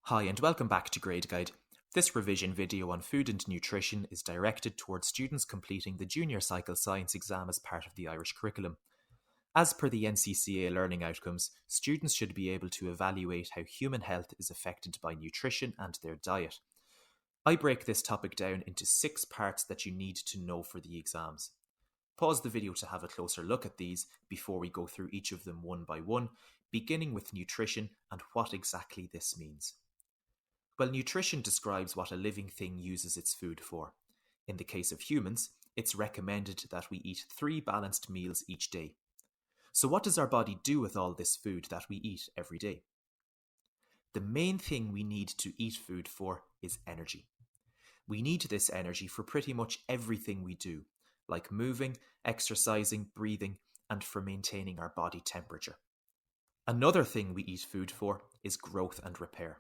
Hi and welcome back to Grade Guide. This revision video on food and nutrition is directed towards students completing the Junior Cycle Science exam as part of the Irish curriculum. As per the NCCA learning outcomes, students should be able to evaluate how human health is affected by nutrition and their diet. I break this topic down into 6 parts that you need to know for the exams. Pause the video to have a closer look at these before we go through each of them one by one, beginning with nutrition and what exactly this means. Well, nutrition describes what a living thing uses its food for. In the case of humans, it's recommended that we eat 3 balanced meals each day. So what does our body do with all this food that we eat every day? The main thing we need to eat food for is energy. We need this energy for pretty much everything we do, like moving, exercising, breathing, and for maintaining our body temperature. Another thing we eat food for is growth and repair.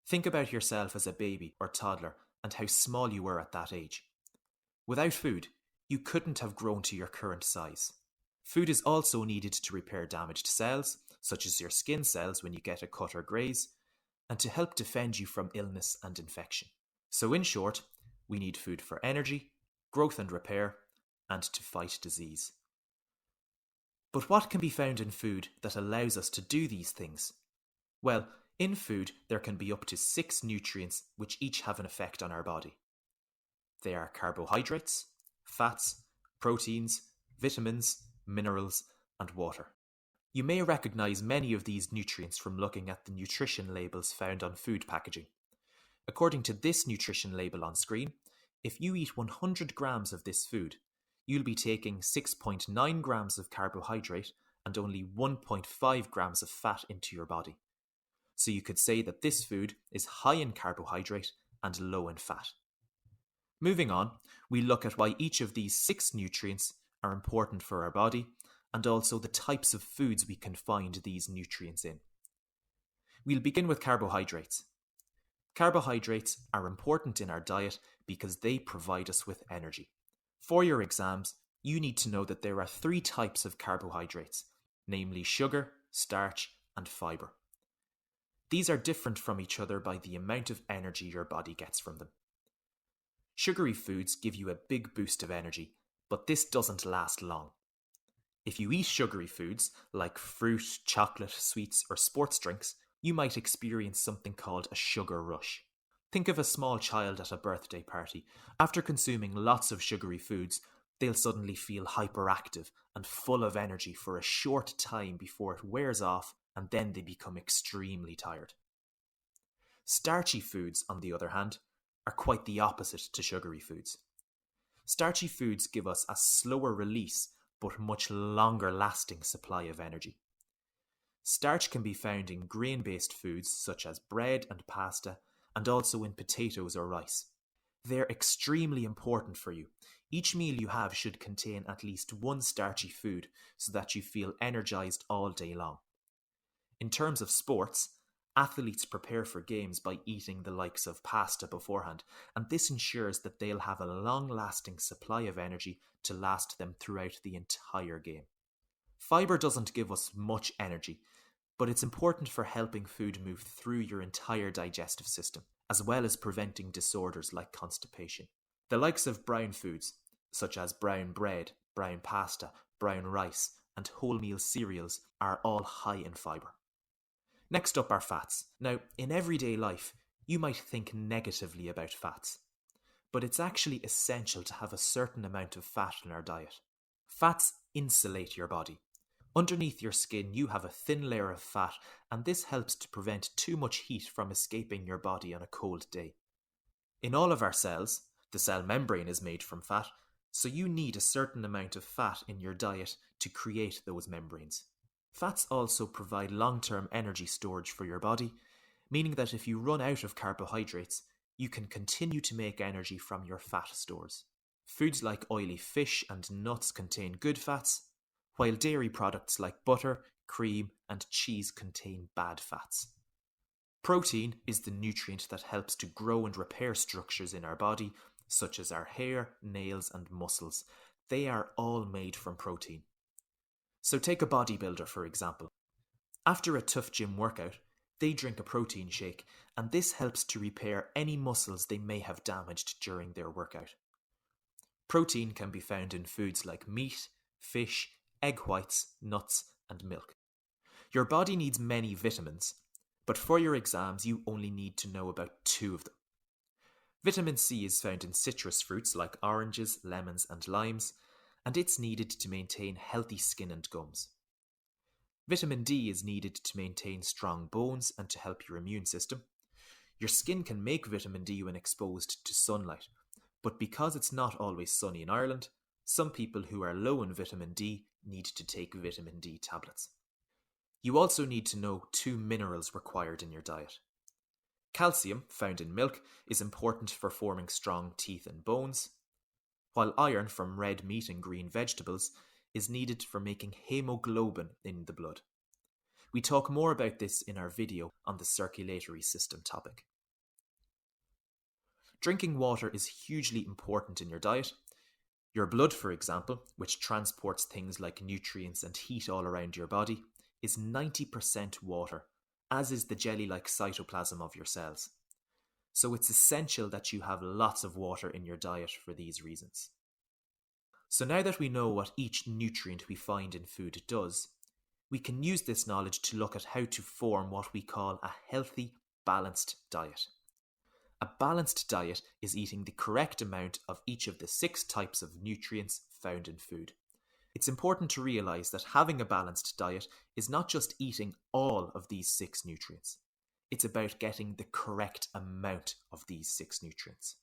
Think about yourself as a baby or toddler and how small you were at that age. Without food, you couldn't have grown to your current size. Food is also needed to repair damaged cells, such as your skin cells when you get a cut or graze, and to help defend you from illness and infection. So in short, we need food for energy, growth and repair, and to fight disease. But what can be found in food that allows us to do these things? Well, in food, there can be up to 6 nutrients which each have an effect on our body. They are carbohydrates, fats, proteins, vitamins, minerals, and water. You may recognise many of these nutrients from looking at the nutrition labels found on food packaging. According to this nutrition label on screen, if you eat 100 grams of this food, you'll be taking 6.9 grams of carbohydrate and only 1.5 grams of fat into your body. So you could say that this food is high in carbohydrate and low in fat. Moving on, we look at why each of these 6 nutrients are important for our body and also the types of foods we can find these nutrients in. We'll begin with carbohydrates. Carbohydrates are important in our diet because they provide us with energy. For your exams, you need to know that there are 3 types of carbohydrates, namely sugar, starch, and fibre. These are different from each other by the amount of energy your body gets from them. Sugary foods give you a big boost of energy, but this doesn't last long. If you eat sugary foods, like fruit, chocolate, sweets, or sports drinks, you might experience something called a sugar rush. Think of a small child at a birthday party. After consuming lots of sugary foods, they'll suddenly feel hyperactive and full of energy for a short time before it wears off, and then they become extremely tired. Starchy foods, on the other hand, are quite the opposite to sugary foods. Starchy foods give us a slower release but much longer lasting supply of energy. Starch can be found in grain-based foods such as bread and pasta, and also in potatoes or rice. They're extremely important for you. Each meal you have should contain at least 1 starchy food so that you feel energized all day long. In terms of sports, athletes prepare for games by eating the likes of pasta beforehand, and this ensures that they'll have a long-lasting supply of energy to last them throughout the entire game. Fibre doesn't give us much energy, but it's important for helping food move through your entire digestive system, as well as preventing disorders like constipation. The likes of brown foods, such as brown bread, brown pasta, brown rice, and wholemeal cereals, are all high in fibre. Next up are fats. Now, in everyday life, you might think negatively about fats, but it's actually essential to have a certain amount of fat in our diet. Fats insulate your body. Underneath your skin, you have a thin layer of fat, and this helps to prevent too much heat from escaping your body on a cold day. In all of our cells, the cell membrane is made from fat, so you need a certain amount of fat in your diet to create those membranes. Fats also provide long-term energy storage for your body, meaning that if you run out of carbohydrates, you can continue to make energy from your fat stores. Foods like oily fish and nuts contain good fats, while dairy products like butter, cream, and cheese contain bad fats. Protein is the nutrient that helps to grow and repair structures in our body, such as our hair, nails, and muscles. They are all made from protein. So take a bodybuilder, for example. After a tough gym workout, they drink a protein shake, and this helps to repair any muscles they may have damaged during their workout. Protein can be found in foods like meat, fish, egg whites, nuts, and milk. Your body needs many vitamins, but for your exams you only need to know about 2 of them. Vitamin C is found in citrus fruits like oranges, lemons, and limes, and it's needed to maintain healthy skin and gums. Vitamin D is needed to maintain strong bones and to help your immune system. Your skin can make vitamin D when exposed to sunlight, but because it's not always sunny in Ireland, some people who are low in vitamin D need to take vitamin D tablets. You also need to know 2 minerals required in your diet. Calcium, found in milk, is important for forming strong teeth and bones, while iron from red meat and green vegetables is needed for making hemoglobin in the blood. We talk more about this in our video on the circulatory system topic. Drinking water is hugely important in your diet. Your blood, for example, which transports things like nutrients and heat all around your body, is 90% water, as is the jelly-like cytoplasm of your cells. So it's essential that you have lots of water in your diet for these reasons. So now that we know what each nutrient we find in food does, we can use this knowledge to look at how to form what we call a healthy, balanced diet. A balanced diet is eating the correct amount of each of the 6 types of nutrients found in food. It's important to realise that having a balanced diet is not just eating all of these 6 nutrients. It's about getting the correct amount of these 6 nutrients.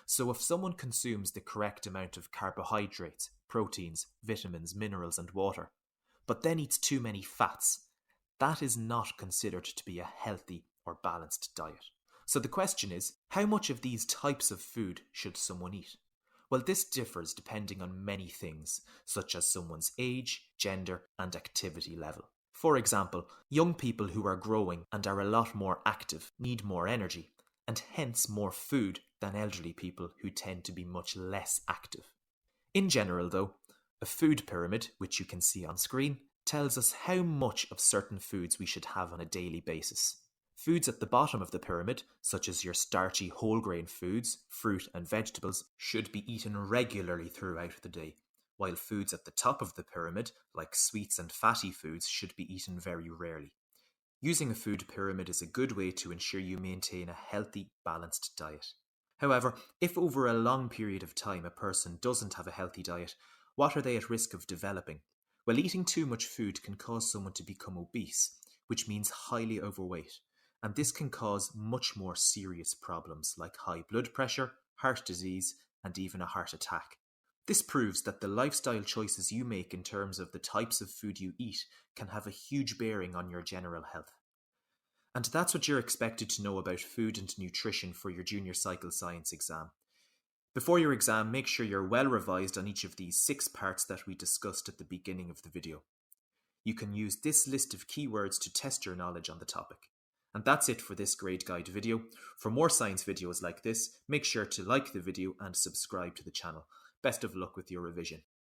So if someone consumes the correct amount of carbohydrates, proteins, vitamins, minerals and water, but then eats too many fats, that is not considered to be a healthy or balanced diet. So the question is, how much of these types of food should someone eat? Well, this differs depending on many things, such as someone's age, gender, and activity level. For example, young people who are growing and are a lot more active need more energy, and hence more food than elderly people who tend to be much less active. In general, though, a food pyramid, which you can see on screen, tells us how much of certain foods we should have on a daily basis. Foods at the bottom of the pyramid, such as your starchy whole grain foods, fruit and vegetables, should be eaten regularly throughout the day, while foods at the top of the pyramid, like sweets and fatty foods, should be eaten very rarely. Using a food pyramid is a good way to ensure you maintain a healthy, balanced diet. However, if over a long period of time a person doesn't have a healthy diet, what are they at risk of developing? Well, eating too much food can cause someone to become obese, which means highly overweight. And this can cause much more serious problems like high blood pressure, heart disease, and even a heart attack. This proves that the lifestyle choices you make in terms of the types of food you eat can have a huge bearing on your general health. And that's what you're expected to know about food and nutrition for your junior cycle science exam. Before your exam, make sure you're well revised on each of these 6 parts that we discussed at the beginning of the video. You can use this list of keywords to test your knowledge on the topic. And that's it for this grade guide video. For more science videos like this, make sure to like the video and subscribe to the channel. Best of luck with your revision.